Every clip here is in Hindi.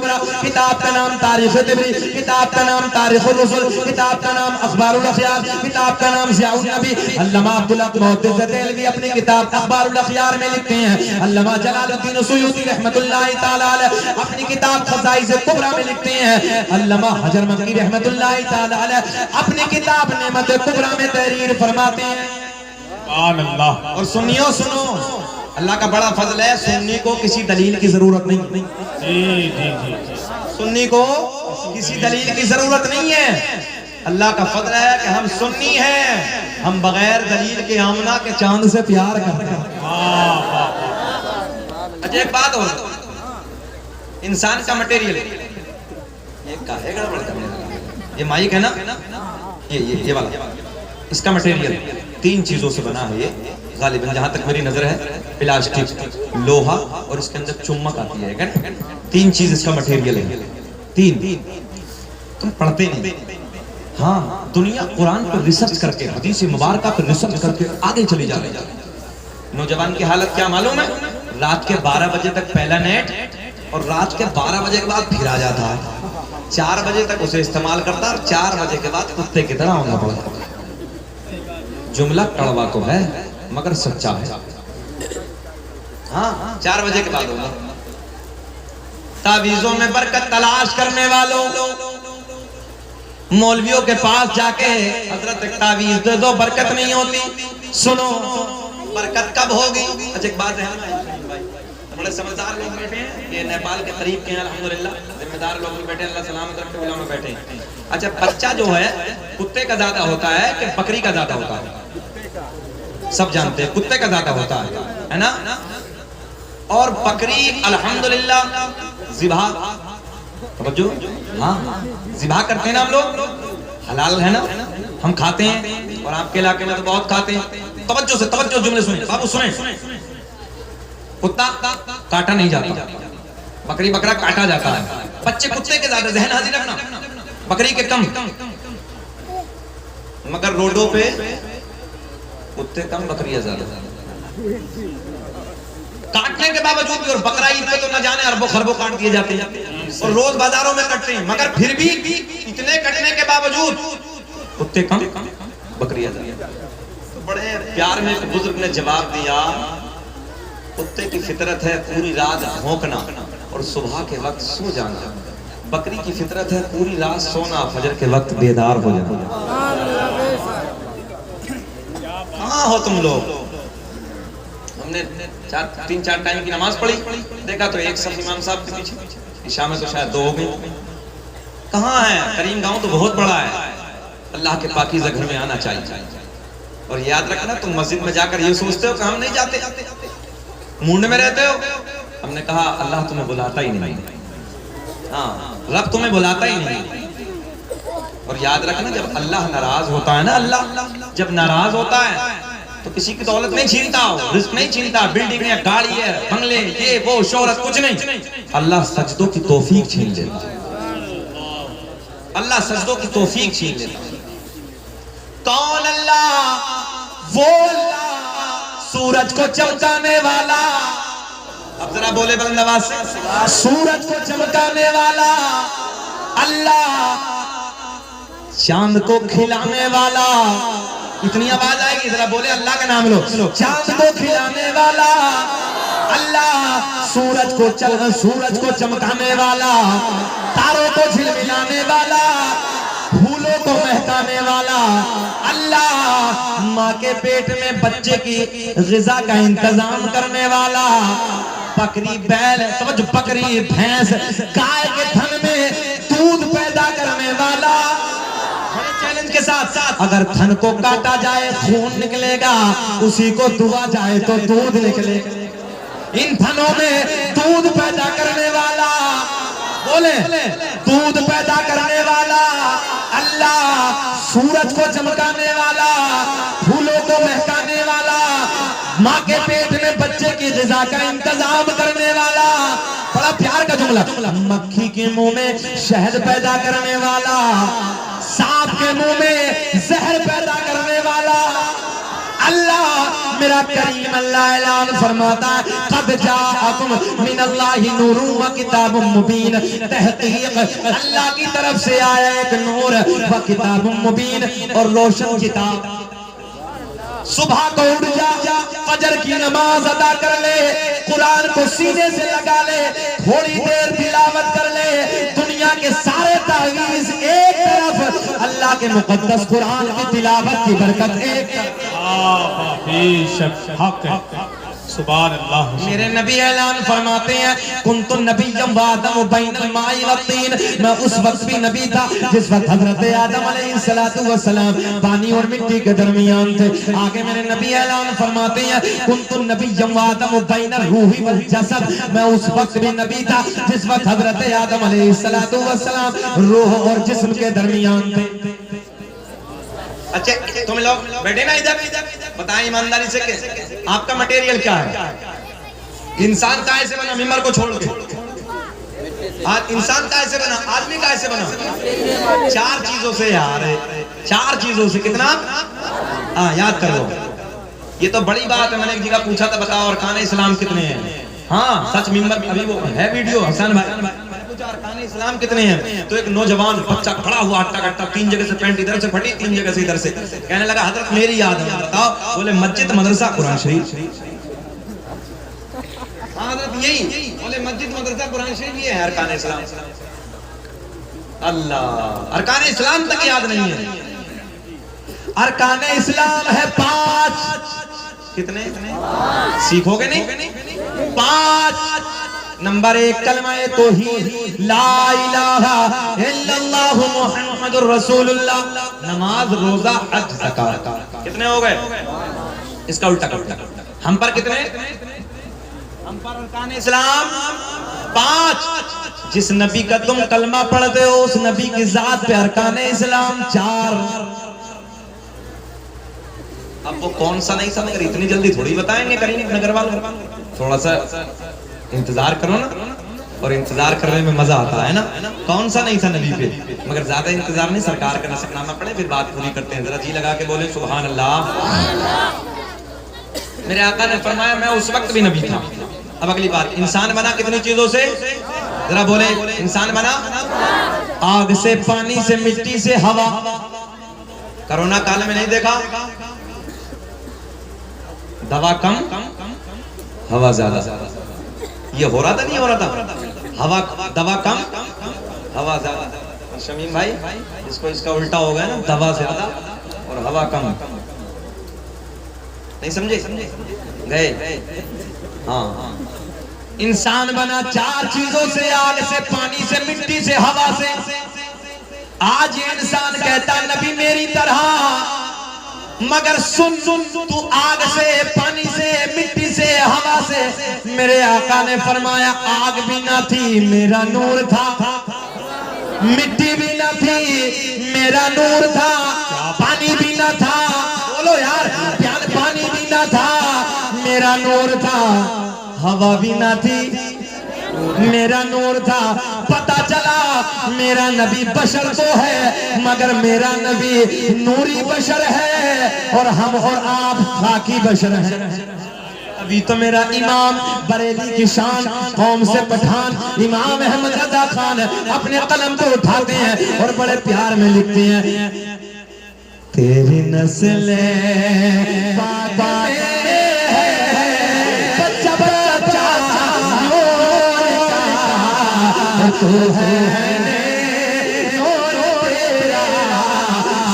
कुबरा, किताब का नाम तारीख तिबरी, किताब का नाम तारीख रुसुल, किताब का नाम अखबारुल अखयार, किताब का नाम ज़ियाउन नबी। अल्लामा अब्दुल हक मुहद्दिस देलवी अपनी किताब अखबारुल अखयार में लिखते हैं। अल्लामा जलालुद्दीन सुयूती रहमतुल्लाहि तआला अलैह अपनी किताब फ़ज़ाइल कुबरा में लिखते हैं। अल्लामा हजर मक्की रहमतुल्लाहि तआला अलैह अपनी किताब नेमत कुबरा में तहरीर फरमाते हैं। सुभान अल्लाह। और सुनियो सुनो, अल्लाह का बड़ा फजल है, सुन्नी को किसी दलील की जरूरत नहीं। जी जी जी, सुन्नी को किसी दलील की जरूरत नहीं है। अल्लाह का फजल है कि हम सुन्नी हैं, हम बगैर दलील के आमना के चांद से प्यार करते हैं। अच्छा एक बात और, इंसान का मटेरियल ये माइक है ना, ये वाला, इसका मटेरियल 3 चीजों से बना है। ये गालिबन जहां तक मेरी नजर है, प्लास्टिक, लोहा और इसके अंदर चुम्बक आती है। 3 चीज इसका मटेरियल है। 3 तुम पढ़ते नहीं। हाँ, दुनिया कुरान पर रिसर्च करके, हदीस मुबारक पर रिसर्च करके आगे चली जा रही है। नौजवान की हालत क्या मालूम है? रात के 12 बजे तक पहला नेट, और रात के 12 बजे के बाद फिर आ जाता है। 4 बजे तक उसे इस्तेमाल करता, और 4 बजे के बाद कुत्ते की तरह होना पड़ता। जुमला कड़वा तो है मगर सच्चा है। हाँ, 4 बजे के बाद होगा। तावीज़ों में बरकत तलाश करने वालों, मौलवियों के पास जाके हजरत एक तावीज़ दे दो, बरकत नहीं होती। सुनो, बरकत कब होगी? अच्छा एक बात है, बड़े समझदार लोग बैठे हैं, ये नेपाल के करीब के हैं अल्हम्दुलिल्लाह, जिम्मेदार लोग भी बैठे हैं, अल्लाह सलामत रखे, उलमा में बैठे हैं। अच्छा, बच्चा जो है कुत्ते का ज्यादा होता है कि बकरी का ज्यादा होता है? सब जानते हैं कुत्ते का ज्यादा होता है ना। और बकरी अल्हम्दुलिल्लाह ज़िबा, समझो, हाँ ज़िबा करते हैं ना हम लोग, हलाल है ना, हम खाते हैं। और आपके इलाके में तो बहुत खाते हैं। तवज्जो जुमले सुने बाबू, सुने। कुत्ता काटा नहीं जाता, बकरी बकरा काटा जाता है। बच्चे कुत्ते के ज्यादा, ज़हन हाजिर रखना, बकरी के कम। मगर रोडों पे कुत्ते कम, बकरियां ज्यादा। काटने के बावजूद भी, और बकरा ईद पे तो न जाने अरबों खरबों काट दिए जाते हैं, और रोज बाजारों में कटते हैं, मगर फिर भी इतने कटने के बावजूद कुत्ते कम, बकरियां ज्यादा। तो बड़े प्यार में एक बुजुर्ग ने जवाब दिया, कुत्ते की फितरत है पूरी रात भौंकना और सुबह के वक्त सो जाना, बकरी की फितरत है पूरी रात सोना, फजर के वक्त बेदार हो जाना। कहाँ हो तुम लोग? हमने 3-4 टाइम की नमाज पढ़ी, देखा तो एक सफ इमाम साहब के पीछे, इशा में तो शायद 2 हो गए। कहाँ है? करीम गांव तो बहुत बड़ा है, अल्लाह के पाकीज़ा घर में आना चाहिए। और याद रखना, तुम मस्जिद में जाकर ये सोचते हो कि हम नहीं जाते, मुंड में रहते हो। हमने कहा अल्लाह तुम्हें बुलाता ही नहीं, हाँ रब तुम्हें बुलाता ही नहीं। और याद रखना, जब अल्लाह नाराज होता है ना, अल्लाह जब नाराज होता है तो किसी की दौलत नहीं छीनता, रिस्क नहीं छीनता, बिल्डिंग है, गाड़ी है, बंगले, ये वो, शोहरत, कुछ नहीं। अल्लाह सजदों की तौफीक छीन लेता, अल्लाह सजदों की तौफीक छीन लेता। कौन अल्लाह? वो अल्लाह सूरज को चमकाने वाला। अब जरा बोले बुलंद आवाज से, सूरज को चमकाने वाला अल्लाह, चांद को खिलाने वाला। इतनी आवाज आएगी, जरा बोले अल्लाह का नाम लो। चांद को खिलाने वाला अल्लाह, सूरज को चमकाने वाला, तारों को झिलमिलाने वाला, फूलों को महकाने वाला अल्लाह, माँ के पेट में बच्चे की ग़िज़ा का इंतजाम करने वाला, बकरी बैल, समझ, बकरी भैंस गाय के थन में दूध पैदा करने वाला। चैलेंज के साथ, अगर थन को काटा जाए खून निकलेगा, उसी को दुआ जाए तो दूध निकलेगा। इन थनों में दूध पैदा करने वाला, बोले दूध पैदा करने वाला अल्लाह, सूरज को चमकाने वाला, फूलों को महकाने वाला, माँ के पेट में बच्चे की ग़िज़ा का इंतजाम करने वाला। बड़ा प्यार का जुमला, मक्खी के मुंह में शहद पैदा करने वाला, सांप के मुंह में जहर पैदा करने वाला अल्लाह मेरा करीम अल्लाह ऐलान फरमाता है, क़द जाअकुम मिनल्लाहि नूरुन व किताबुम मुबीन, तहकीक अल्लाह की तरफ से आया एक नूर व किताबुम मुबीन, और रोशन किताब। सुबह को उठ जा, फजर की नमाज अदा कर ले, कुरान को सीने से लगा ले, थोड़ी देर तिलावत कर ले, दुनिया के सारे तावीज़ एक तरफ, अल्लाह के मुक़द्दस कुरान की तिलावत की बरकत एक तरफ। सुभान अल्लाह। मेरे नबी ऐलान फरमाते हैं, कुन्तु नबिय्यम व आदम बैनल माई व तीन, मैं उस वक्त भी नबी था जिस वक्त हजरत आदम अलैहिस्सलातु वस्सलाम पानी और मिट्टी के दरमियान थे। आगे मेरे नबी ऐलान फरमाते हैं, कुन्तु नबिय्यम व आदम बैनल रूही वल जसद, मैं उस वक्त भी नबी था जिस वक्त हजरत आदम अलैहिस्सलातु वस्सलाम रूह और जिस्म के दरमियान थे। अच्छा तुम लोग बैठे ना इधर, बताएं ईमानदारी से कैसे आपका मटेरियल क्या है? इंसान काहे से बना? मिंबर को छोड़ के आज इंसान काहे से बना? आदमी काहे से बना? चार चीजों से यार, चार चीजों से। कितना? हाँ याद कर लो, ये तो बड़ी बात है। मैंने एक जगह पूछा था, बताओ अरकान इस्लाम कितने हैं? हाँ सच, मिंबर अभी वो है वीडियो, हसन भाई अरकान इस्लाम कितने हैं? तो एक नौजवान बच्चा खड़ा हुआ हट्टा कट्टा, 3 जगह से पैंट इधर से फटी, 3 जगह से इधर से, कहने लगा हजरत मेरी याद है। बताओ, बोले मस्जिद मदरसा कुरान शरीफ। हाँ हजरत यही, बोले मस्जिद मदरसा कुरान शरीफ ये है अरकान इस्लाम। अल्लाह, अरकान इस्लाम तक याद नहीं है। अरकान इस्लाम है 5। कितने? सीखोगे नहीं? 5। नंबर 1 कलमा-ए तौहीद, ला इलाहा इल्लल्लाह मुहम्मदुर रसूलुल्लाह, नमाज रोजा हज ज़कात। कितने हो गए? इसका उल्टा कर, हम पर कितने? हम पर अरकान इस्लाम 5। जिस नबी का तुम कलमा पढ़ते हो उस नबी की जात पे अरकान इस्लाम 4। अब वो कौन सा नहीं समझ रही, इतनी जल्दी थोड़ी बताएंगे करीम नगर वाले, थोड़ा सा इंतजार करो ना, और इंतजार करने में मजा आता है ना। कौन सा नहीं था नबी पे, मगर ज्यादा इंतजार नहीं, सरकार का नसबनामा पढ़े फिर बात पूरी करते हैं। जरा जी लगा के बोले सुभान अल्लाह। मेरे आका ने फरमाया मैं उस वक्त भी नबी था। अब अगली बात, इंसान बना कितनी चीजों से? जरा बोले, इंसान बना आग से, पानी से, मिट्टी से, हवा। कोरोना काल में नहीं देखा, दवा कम हवा ज्यादा, ये हो रहा था नहीं हो रहा था? हवा दवा कम हवा ज्यादा। शमीम भाई इसको इसका उल्टा हो गया ना, दवा ज्यादा और हवा कम। नहीं समझे? गए? हाँ। इंसान बना 4 चीजों से, आग से, पानी से, मिट्टी से, हवा से। आज ये इंसान कहता नबी मेरी तरह, मगर सुन तू आग से, पानी से, मिट्टी से, हवा से। मेरे आका ने फरमाया आग भी ना थी मेरा नूर था, मिट्टी भी ना थी मेरा नूर था, पानी भी ना था, बोलो यार, पानी भी ना था मेरा नूर था, हवा भी ना थी मेरा नूर था। पता चला मेरा नबी बशर तो है मगर मेरा नबी नूरी बशर है, और हम और आप खाकी बशर हैं। अभी तो मेरा इमाम बरेली की शान, कौम से पठान इमाम अहमद रजा खान अपने कलम को उठाते हैं और बड़े प्यार में लिखते हैं, तेरी नस्ल तो है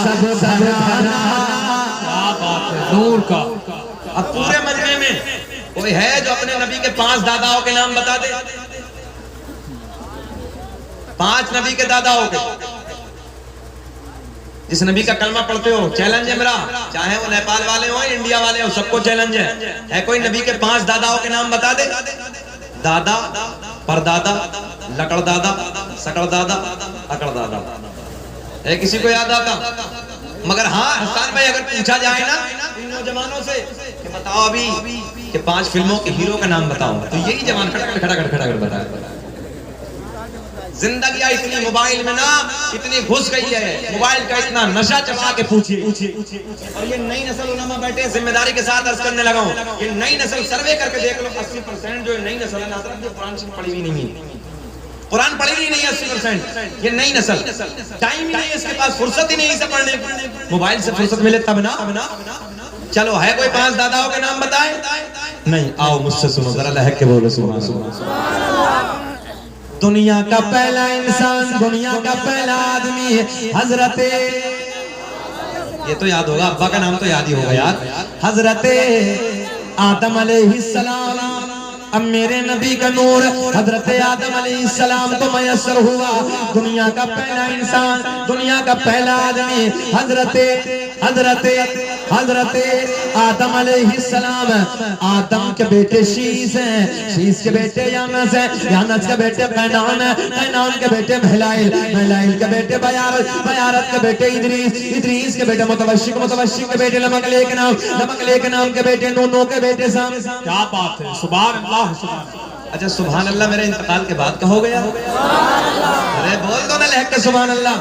सब सराहना। नूर का। अब पूरे मजमे में कोई है जो अपने नबी के 5 दादाओं के नाम बता दे? 5 नबी के दादाओं के, जिस नबी का कलमा पढ़ते हो। चैलेंज है मेरा, चाहे वो नेपाल वाले हो इंडिया वाले हो, सबको चैलेंज है कोई नबी के 5 दादाओं के नाम बता दे? दादा, परदादा, लकड़दादा, सकड़दादा, अकड़दादा, है किसी को याद आता? मगर हाँ हसन भाई, अगर पूछा जाए ना इन नौजवानों से कि बताओ अभी कि 5 फिल्मों के हीरो का नाम बताओ, तो यही जवान खड़ा खड़ा बताया। जिंदगी इतनी मोबाइल में ना इतनी घुस गई है, मोबाइल का इतना नशा चढ़ा के पूछिए। और ये नई नस्ल उलमा बैठे जिम्मेदारी के साथ अर्ज करने लगा हूं, ये नई नस्ल सर्वे करके देख लो 80% जो नई नस्ल है ना जो कुरान से पढ़ी हुई नहीं है, कुरान पढ़ी हुई नहीं है 80%। ये नई नस्ल टाइम ही नहीं है, इसके पास फुर्सत ही नहीं इसे पढ़ने की। मोबाइल से फुर्सत मिले तब ना। चलो है कोई 5 दादाओं के नाम बताए? नहीं, आओ मुझसे सुनो जरा, लहक के बोलो सुभान अल्लाह। दुनिया का पहला इंसान, दुनिया का पहला आदमी हजरते, ये तो याद होगा, अब्बा का नाम तो याद ही होगा यार, हजरते आदम अलैहिस्सलाम। अब मेरे नबी का नूर हजरत आदम अलैहिस्सलाम को मयस्सर हुआ। दुनिया का पहला इंसान, दुनिया का पहला आदमी हजरत आदम अलैहिस्सलाम। आदम के बेटे शीश हैं, शीश के बेटे यानस हैं, यानस के बेटे कैनान हैं, कैनान के बेटे महलाइल, महलाइल के बेटे बयारत, बयारत के बेटे इदरीस, इदरीस के बेटे मुतवश्शिक, मुतवश्शिक के बेटे लमकले के नाम, लमकले के नाम के बेटे नूह के बेटे साम। क्या बात है, सुभान अल्लाह। अच्छा सुभान अल्लाह मेरे इंतकाल के बाद कहो गया? अरे बोल दो ना लहक के सुभान अल्लाह।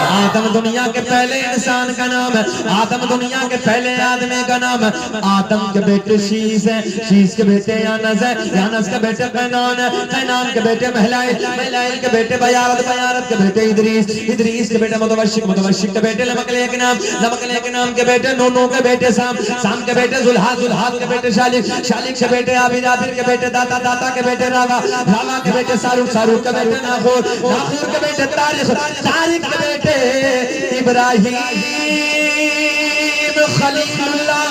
आदम दुनिया के पहले इंसान का नाम है, आदम दुनिया के पहले आदमी का नाम है। आदम के बेटे शीश है, शीश के बेटे यानस है, यानस के बेटे कैनान है, कैनान के बेटे महलाइल, महलाइल के बेटे बयारत, बयारत के बेटे इदरीस, इदरीस के बेटे मुतवश्शिक, मुतवश्शिक के बेटे लमकले के नाम, लमकले के नाम के बेटे नूह के बेटे साम, साम के बेटे जुल्हाद, जुल्हाद के बेटे शालिक, शालिक के बेटे आबिद, आबिद के बेटे दाता, दाता के बेटे रावा, रावा के बेटे सारूक, सारूक के बेटे नाखूर, नाखूर के बेटे तारिक, तारिक के बेटे इब्राहिम खलीलुल्लाह,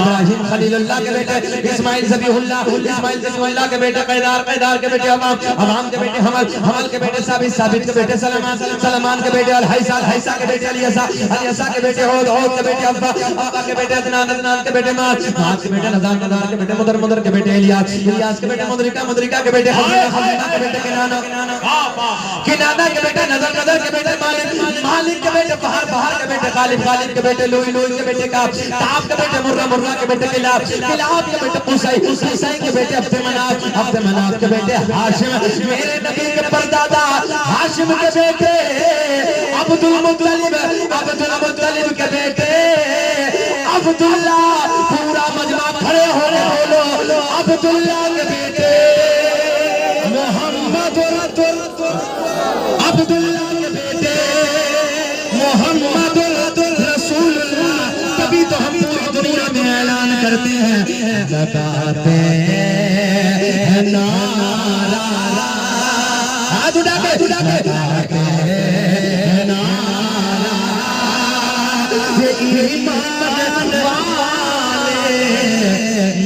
इब्राहिम खलीलुल्लाह के बेटे इस्माइल ज़बीहुल्लाह, इस्माइल ज़बीहुल्लाह के बेटे कैदार, कैदार के बेटे अवाम, अवाम के बेटे हमल, हमल के बेटे साबित, साबित के बेटे सलमान, सलमान के बेटे अल-हैसा, हैसा के बेटे अलियसा, अलियसा के बेटे होद, होद के बेटे अब्बा, अब्बा के बेटे अदनान, अदनान के बेटे माद, माद के बेटे नज़ार, नज़ार के बेटे मुदर, मुदर के बेटे इलियास, इलियास के बेटे मुदरिका, मुदरिका के बेटे हज़ीना, हज़ीना के बेटे किनाना, किनाना के बेटे नज़र, नज़र के बेटे मालिक, मालिक के बेटे बहार, बहार के बेटे गालिब, गालिब के बेटे लुई, लुई के बेटे काब, काब के बेटे मुर्रा, मुर्रा के बेटे किलाब, किलाब के बेटे कुसै, कुसै के बेटे अब्द मनाफ, अब्द मनाफ के बेटे हाशिम। मेरे नबी के परदादा हाशिम के बेटे अब्दुल मुत्तलिब, अब्दुल मुत्तलिब के बेटे अब्दुल्ला। पूरा मजमा खड़े होने बोलो, अब्दुल्ला के बेटे मोहम्मद, अब्दुल्ला के बेटे मोहम्मद रसूलुल्लाह। तभी तो हम पूरी दुनिया में ऐलान करते हैं, लगाते हैं नारा, हाथ उठा के लगाते हैं नारा, ये ईमान वाले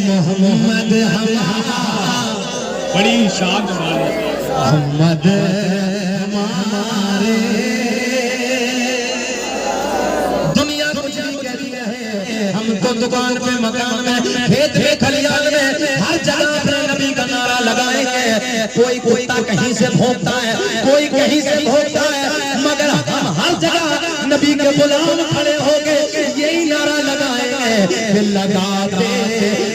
मोहम्मद हमारा, बड़ी शान वाले मोहम्मद हमारे। दुनिया कुछ भी कहती है, हमको दुकान पे, मकान में, खेत में, खलियान में, हर जगह अपने नबी का नारा लगाएंगे। कोई कुत्ता कहीं से भौंकता है, कोई कहीं से भौंकता है, मगर हम हर जगह नबी के गुलाम खड़े होके यही नारा लगाएंगे, फिर लगाते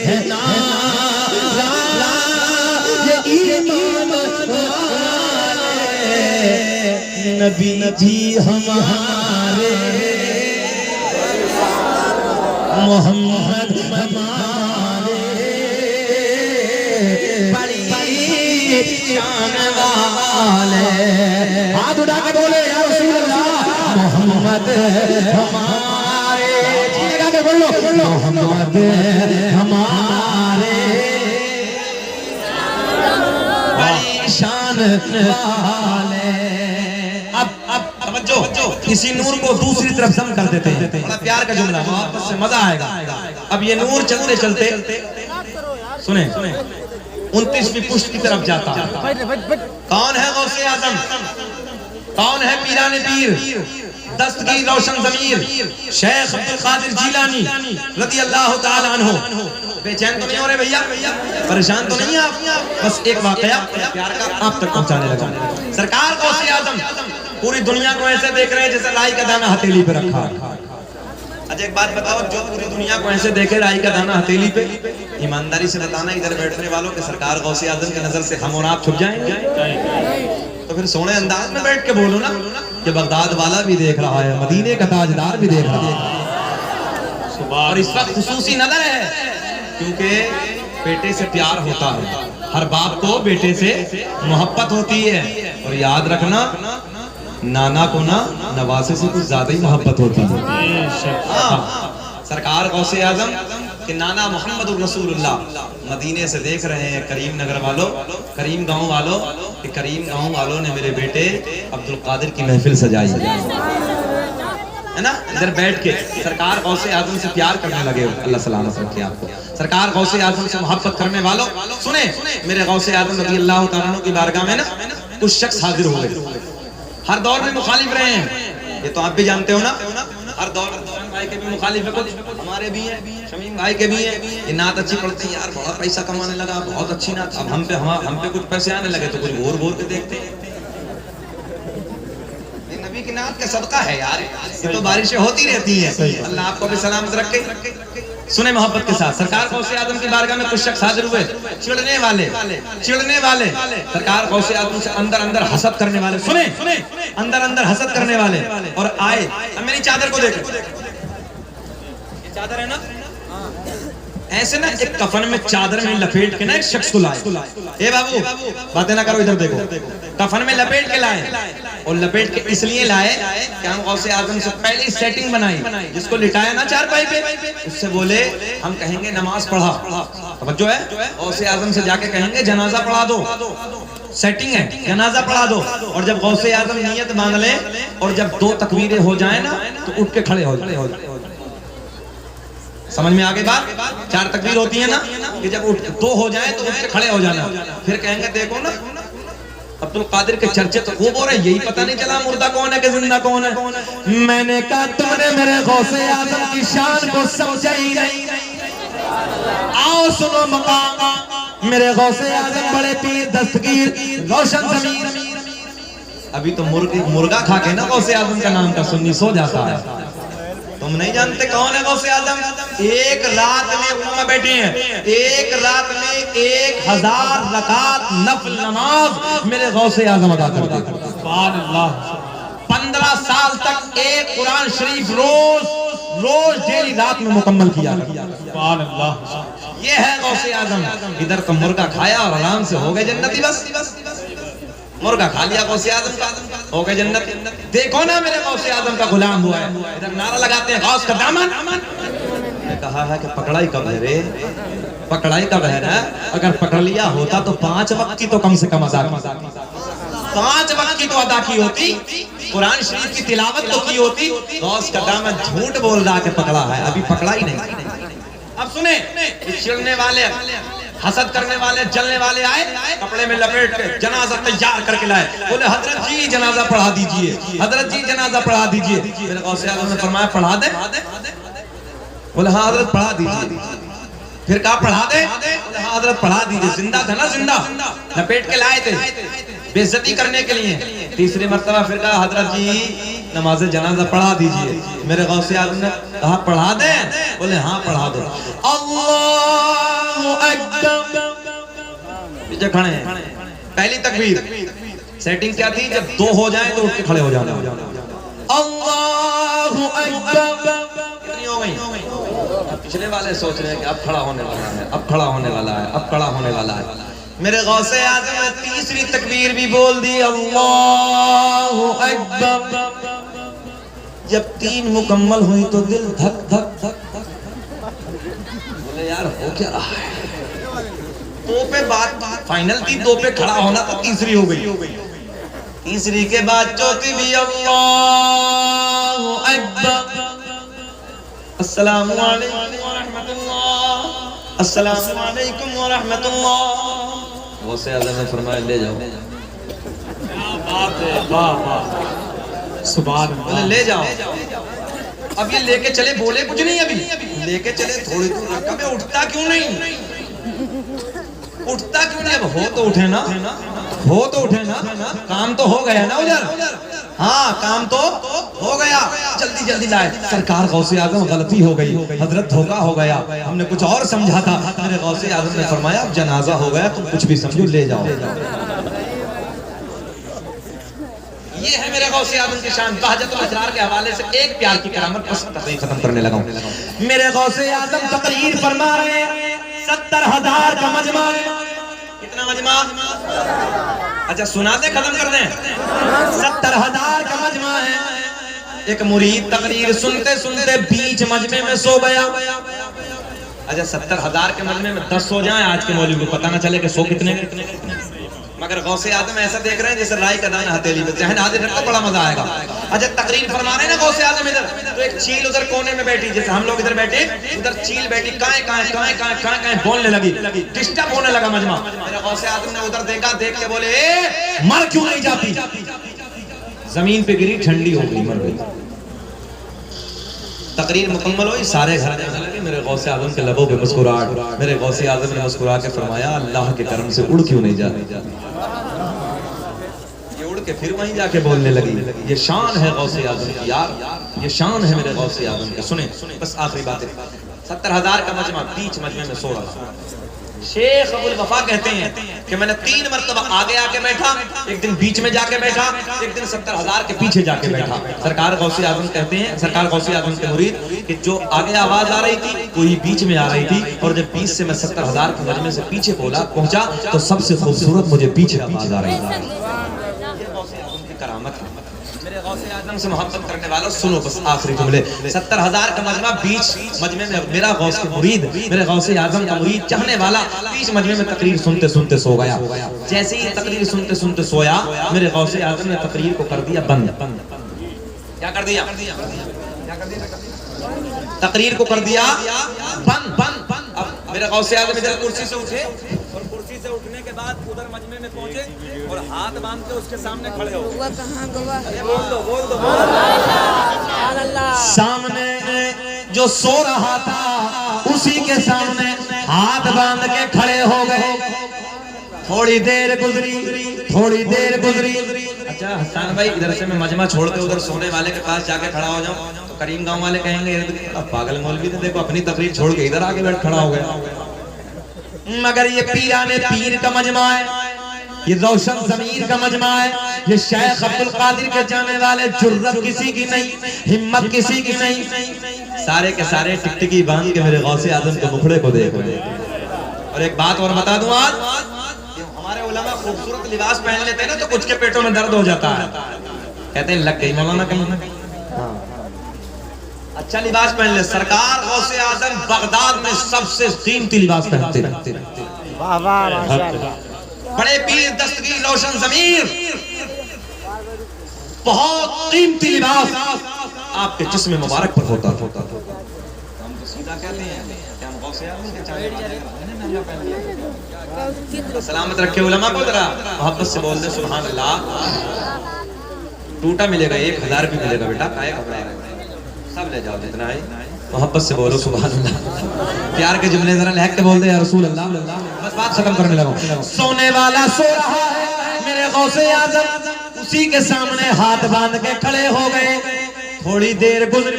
हैं नारा, ये ईमान वाले नबी जी हमारे, मोहम्मद हमारे, बड़ी शान वाले। हाथ उठा के बोले या रसूल अल्लाह, मोहम्मद हमारे, लगा के बोलो मोहम्मद हमारे, बड़ी शान वाले। अब तवज्जो, किसी नूर को दूसरी तरफ जम कर देते हैं, बड़ा प्यार का जुमला, मोहब्बत से मजा आएगा। अब ये नूर चलते चलते सुने 29वीं पुष्ट की तरफ जाता है। कौन है गौसे आजम, कौन है पीराने पीर, दस्तगीर रोशन ज़मीर शेख अब्दुल कादिर जीलानी रज़ी अल्लाह ताला अन्हु। बेचैन तो नहीं हो रहे भैया, परेशान तो नहीं आप? बस एक वाकया प्यार का आप तक पहुंचाने लगा। सरकार गौसे आजम पूरी दुनिया को ऐसे देख रहे हैं जैसे राई का दाना हथेली पे रखा। अच्छा एक बात बताओ, जो पूरी दुनिया को ऐसे देखे राई का दाना हथेली पे, ईमानदारी से बताना इधर बैठने वालों के सरकार गौसे आजम की नजर से हम और आप छुप जाएंगे? फिर सोने अंदाज में बैठ के बोलो ना कि बगदाद वाला भी देख रहा है, मदीने का ताजदार भी देख रहा है। और इस वक्त खुसूसी नजर है क्योंकि बेटे से प्यार होता है, हर बाप को बेटे से मोहब्बत होती है। और याद रखना नाना को ना नवासे से कुछ ज्यादा ही मोहब्बत होती है। सरकार गौसे आजम कि नाना मोहम्मद रसूलुल्लाह मदीने से देख रहे हैं करीम नगर वालों, करीम गांव वालों, कि करीम गांव वालों ने मेरे बेटे अब्दुल कादिर की महफिल सजाई है ना। इधर बैठ के सरकार गौसे आजम से प्यार करने लगे। अल्लाह सलामत रखे आपको। सरकार गौसे आजम से मोहब्बत करने वालों सुने, मेरे गौसे आजम रज़ी अल्लाह तआला अन्हु की बारगाह में ना कुछ शख्स हाजिर हो गए। हर दौर में मुखालिफ रहे हैं, ये तो आप भी जानते हो ना। हर दौर भाई के भी मुखालिफ है, कुछ हमारे भी हैं, शमीम भाई के भी हैं। ये नात अच्छी पढ़ते हैं यार, बहुत पैसा कमाने लगा, बहुत अच्छी नात। अब हम पे कुछ पैसे आने लगे तो कुछ बोर के देखते हैं। नबी की नात का सदका है यार, ये तो बारिशें होती रहती हैं। अल्लाह आपको भी सलामत रखे। सुने मोहब्बत के साथ, सरकार गौसे आजम की बारगाह में कुछ शख्स हाजिर हुए, चिढ़ने वाले सरकार गौसे आजम से अंदर हसद करने वाले। सुने अंदर हसद करने वाले। और आए, अब मेरी चादर को देखो, ये चादर है ना, ऐसे ना एक कफन में चादर में लपेट के ना एक शख्स को लाए। ए बाबू बातें ना करो, इधर देखो। कफन में लपेट के लाए, और लपेट के इसलिए लाए कि हम गौसे आजम से पहले सेटिंग बनाई। जिसको लिटाया ना चारपाई पे, उससे बोले हम कहेंगे नमाज पढ़ा, तवज्जो है, गौसे आजम से जाके कहेंगे जनाजा पढ़ा दो। सेटिंग है, जनाजा पढ़ा दो। और जब गौसे आजम नियत बांध ले और जब 2 तकबीरें हो जाए ना तो उठ के खड़े हो जाए। समझ में आगे बात? 4 तकबीर होती है ना, कि जब 2 हो जाए तो उठ के खड़े हो जाना। फिर कहेंगे देखो ना अब्दुल कादिर के चर्चे तो खूब हो रहे, यही पता नहीं चला मुर्दा कौन है कि जिंदा कौन है। मैंने कहा तुमने मेरे गौसे आजम की शान को समझा ही नहीं। आओ सुनो मकाम, मेरे गौसे आजम बड़े पीर दस्तगीर रोशन ज़मीर। अभी तो मुर्गा खा के ना गौसे आजम का नाम का सुन्नी सो जाता है। तुम नहीं जानते कौन है गौसे आजम? एक रात में उम्मा बैठी हैं, एक रात में 1000 रकात नफल नमाज मेरे गौसे आजम अदा करते हैं। सुभान अल्लाह। 15 साल तक एक कुरान शरीफ रोज डेली रात में मुकम्मल किया। सुभान अल्लाह। ये है गौसे आजम। इधर तो मुर्गा खाया और आराम से हो गए जन्नती। बस मुर्गा खा लिया गौसे आजम का, हो गए जन्नत। देखो ना मेरे गौसे आजम का गुलाम हुआ है। इधर नारा लगाते हैं गौस का दामन। कहा है कि पकड़ाई कब है रे, पकड़ाई कब है ना। अगर पकड़ लिया होता तो 5 वक्त की तो कम से कम अदा, 5 वक्त की तो अदा की होती, कुरान शरीफ की तिलावत तो की होती। गौस का दामन झूठ बोल रहा है पकड़ा है, अभी पकड़ा ही नहीं। अब सुने, चिढ़ने वाले, हसद करने वाले, जलने वाले आए, कपड़े में लपेट के जनाजा तैयार करके लाए। बोले हजरत जी जनाजा पढ़ा दीजिए, हजरत जी जनाजा पढ़ा दीजिए। मेरे गौसे आजम ने फरमाया पढ़ा दे। बोले हाँ हजरत पढ़ा दीजिए। फिर कहा पढ़ा दे। बोले हाँ हजरत पढ़ा दीजिए। जिंदा था ना, जिंदा लपेट के लाए थे बेइज्जती करने के लिए। तीसरी मर्तबा फिर कहा हजरत जी नमाज जनाजा पढ़ा दीजिए। मेरे गौसे आजम ने कहा पढ़ा दे। बोले हाँ पढ़ा दो। अल्लाहु अकबर। पीछे खड़े हैं, पहली तकबीर। सेटिंग क्या थी? जब 2 हो जाए तो उठ के खड़े हो जाना। अल्लाहु अकबर। कितनी हो गई? पिछले वाले सोच रहे हैं कि अब खड़ा होने वाला है, अब खड़ा होने वाला है, अब खड़ा होने वाला है। मेरे गौसे आजम ने तीसरी तकबीर भी बोल दी, अल्लाहु अकबर। जब 3 मुकम्मल हुई तो दिल धक धक धक धक। बोले यार हो क्या रहा है? 2 पे बात फाइनल थी, 2 पे खड़ा होना तो तीसरी हो गई। तीसरी के बाद चौथी भी अल्लाहु अकबर। अस्सलामु अलैकुम व रहमतुल्लाह, अस्सलामु अलैकुम व रहमतुल्लाह। गौसे आज़म ने फरमाया ले जाओ। क्या बात है, वाह वाह, सुभान अल्लाह। ले जाओ। अब ये लेके चले, बोले कुछ नहीं, अभी लेके चले थोड़ी दूर रखा। मैं उठता क्यों नहीं? उठता क्यों नहीं? अब हो तो उठे ना, हो तो उठे ना, काम तो हो गया ना उधर। हाँ काम तो हो गया, जल्दी जल्दी लाए। सरकार गौसे आजम गलती हो गई, हजरत धोखा हो गया, हमने कुछ और समझा था। मेरे गौसे आजम ने फरमाया अब जनाजा हो गया, तुम कुछ भी समझो ले जाओ। ये है मेरे गौसे आजम की शान। बहजतुल असरार के हवाले से एक प्यार की करामत बस तकरीर खत्म करने लगा हूं। मेरे गौसे आजम तकरीर फरमा रहे हैं 70,000 का मजमा है। कितना मजमा? अच्छा सुना दे, खत्म कर दें। 70,000 का मजमा है। एक मुरीद तकरीर सुनते सुनते बीच मजमे में सो गया। अच्छा 70,000 के मजमे में 10 सो जाए, आज के मौलवी को पता ना चले कि सो कितने। मगर गौसे आजम ऐसा देख रहे हैं जैसे राय का दाना हथेली पे। जहन हाजिर है तो बड़ा मजा आएगा। अच्छा तकरीर फरमा रहे हैं ना गौसे आजम इधर, तो एक चील उधर कोने में बैठी, जैसे हम लोग इधर बैठे, उधर चील बैठी, काए काए काए काए काए काए बोलने लगी, डिस्टर्ब होने लगा मजमा। मेरे गौसे आजम ने उधर देखा, देख के बोले ए मर क्यों नहीं जाती? जमीन पे गिरी, ठंडी हो गई, मर गई। तकरीर मुकम्मल हुई, सारे घर जाने लगे। मेरे गौसे आजम के लबों पे मुस्कुराहट। मेरे गौसे आजम ने मुस्कुरा के फरमाया अल्लाह के करम से उड़ क्यों नहीं जाती? ये उड़ के फिर वहीं जाके बोलने लगी। ये शान है गौसे आजम की यार, ये शान है मेरे गौसे आजम की। सुने बस आखिरी बात है। 70,000 का मजमा, बीच मजमे में सो रहा। शेख अबुल वफा कहते हैं कि मैंने 3 मरतबा आगे आके बैठा, एक दिन बीच में जाके बैठा, एक दिन 70,000 के पीछे जाके बैठा। सरकार गौसे आजम कहते हैं, सरकार गौसे आजम के मुरीद, कि जो आगे आवाज आ रही थी वही बीच में आ रही थी, और जब बीच से मैं 70,000 के मजमे से पीछे पहुंचा तो सबसे खूबसूरत मुझे पीछे आवाज आ रही थी। करामत है मेरे गौसे आजम से मोहब्बत करने वालों, सुनो बस आखिरी जुमले। 70,000 का मजमा, बीच मजमे में मेरा गौस के मुरीद, मेरे गौसे आजम का मुरीद चाहने वाला बीच मजमे में तकरीर सुनते सुनते सो गया। जैसे ही तकरीर सुनते सुनते सोया, मेरे गौसे आजम ने तकरीर को कर दिया बंद। क्या कर दिया? तकरीर को कर दिया बंद बंद बंद। अब मेरे गौसे आजम इधर कुर्सी से उठे, और कुर्सी से उठने के बाद उधर मजमे में पहुंचे और हाथ बांध के उसके सामने खड़े हो। बोल दो। सामने जो सो रहा था उसी के सामने हाथ बांध के खड़े हो गए। थोड़ी देर गुजरी। अच्छा हसन भाई, इधर से मैं मजमा छोड़ के उधर सोने वाले के पास जाके खड़ा हो जाऊं तो करीम गांव वाले कहेंगे अब पागल मौलवी ने देखो अपनी तकरीर छोड़ के इधर आके बैठ खड़ा हो गया। मगर ये पीराने पीर का मजमा है, ये रोशन ज़मीर का मजमा है, ये शेख अब्दुल कादिर के जाने वाले, जुर्रत किसी की नहीं, हिम्मत किसी की नहीं, सारे के सारे टिकटिकी बांध के मेरे गौसे आजम के मुखड़े को देख रहे। और एक बात और बता दूं, आज हमारे उलमा खूबसूरत लिबास पहन लेते हैं ना तो कुछ के पेटों में दर्द हो जाता है, कहते हैं लग गई मौलाना कहीं। अच्छा लिबास पहन ले। सरकार गौसे आजम बगदाद में सबसे कीमती लिबास पहनते रहते। वाह वाह माशाअल्लाह। बड़े पीर दस्तगीर रोशन ज़मीर, बहुत कीमती लिबास आपके जिस्म मुबारक पर होता। हम तो सीधा कहते हैं कि हम गौसे आजम के चाहे सलामत रखे उलमा को, जरा मोहब्बत से बोल दे सुभान अल्लाह। टूटा मिलेगा, 1000 भी मिलेगा बेटा, काहे घबरा रहे? सब ले जाओ जितना है, मोहब्बत से बोलो सुभान अल्लाह। प्यार के जुमले जरा लहक के बोल दे या रसूल अल्लाह। बस बात खत्म करने लगा। सोने वाला सो रहा है, मेरे गौसे आजम उसी के सामने हाथ बांध के खड़े हो गए। थोड़ी देर गुजरी,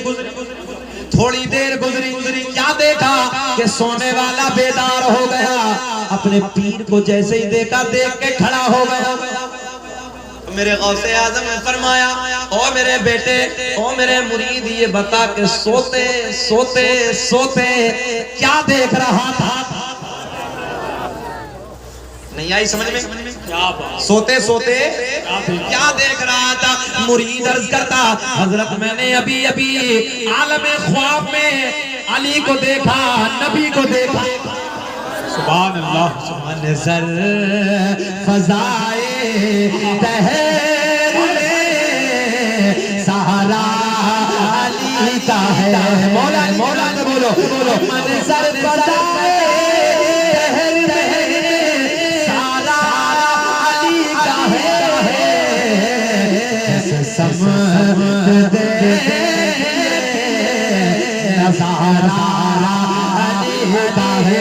क्या देखा कि सोने वाला बेदार हो गया। अपने पीर को जैसे ही देखा, देख के खड़ा हो गया। मेरे गौसे आजम ने फरमाया, ओ मेरे बेटे, ओ मेरे मुरीद, ये बता के सोते सोते सोते क्या देख रहा था? नहीं आई समझ में? सोते सोते क्या देख रहा था? मुरीद अर्ज करता, हजरत मैंने अभी आलमे ख्वाब में अली को देखा, नबी को देखा। सुभान अल्लाह। नजर फजाए तहर में सहारा अली का है। मौला ने बोलो मंजर फजाए तहर में सहारा अली का है। समझ दे सहारा अली का है।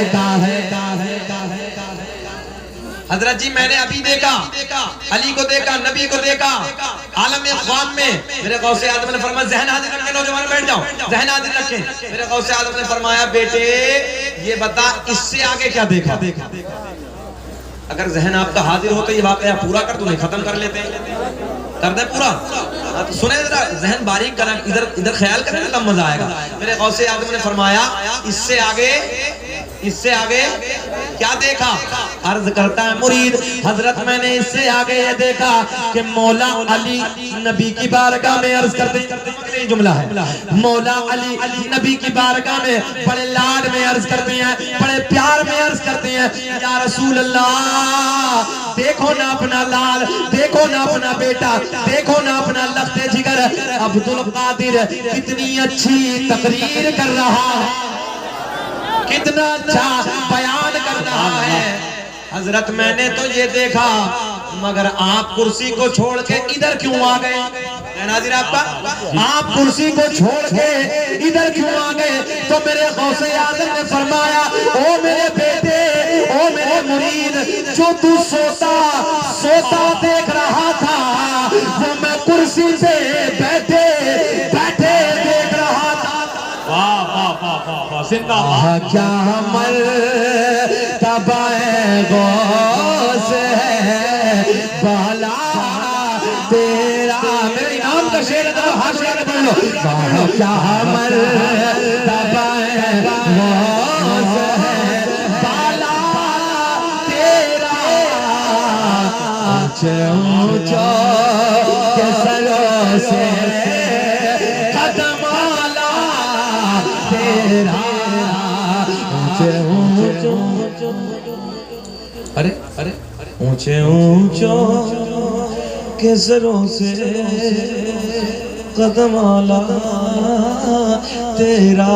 हजरत जी मैंने अभी देखा, अली को देखा, नबी को देखा, आलम ख्वाब में। मेरे गौसे आजम ने फरमाया ज़हन हाजिर रखें, नौजवान बैठ जाओ, ज़हन हाजिर रखें। मेरे गौसे आजम ने फरमाया बेटे ये बता इससे आगे क्या देखा? अगर जहन आपका हाजिर हो तो ये वाकया पूरा कर, तुम्हें खत्म कर लेते हैं, कर दे पूरा। तो सुने जरा, जहन बारीक करना, इधर इधर ख्याल करने तब मजा आएगा। मेरे गौसे आजम ने फरमाया इससे आगे क्या देखा? अर्ज करता है मुरीद, हजरत मैंने इससे आगे ये देखा कि मौला अली नबी की बारगाह में अर्ज करते हैं, जुमला है, मौला अली नबी की बारगाह में बड़े लाड में अर्ज करते हैं, बड़े प्यार में अर्ज करते हैं, या रसूल अल्लाह देखो ना अपना लाल, देखो ना अपना बेटा, देखो ना अपना लफ्ते जिगर अब्दुल कादिर कितनी अच्छी तकरीर कर रहा है, कितना अच्छा बयान कर रहा है। हजरत मैंने तो ये देखा, मगर आप कुर्सी को छोड़ के इधर क्यों आ गए? नाज़िर आपका, आप कुर्सी को छोड़ के इधर क्यों आ गए? तो मेरे गौसे आज़म ने फरमाया, ओ मेरे बेटे, ओ मेरे मुरीद, जो तू सोता देख रहा था वो मैं कुर्सी पे बैठे बैठे देख रहा था। वाह वाह वाह वाह वाह, जिंदाबाद। क्या मर तबाए गौस है बाला तेरा, मेरे इनाम का शेर है, हाथ उठा के पढ़ लो। क्या मर तबाए गौस है बाला तेरा, ऊंचे ऊंचा के सरों से कदम आला तेरा, अरे अरे ऊंचे ऊंचों के सरों से कदम आला तेरा।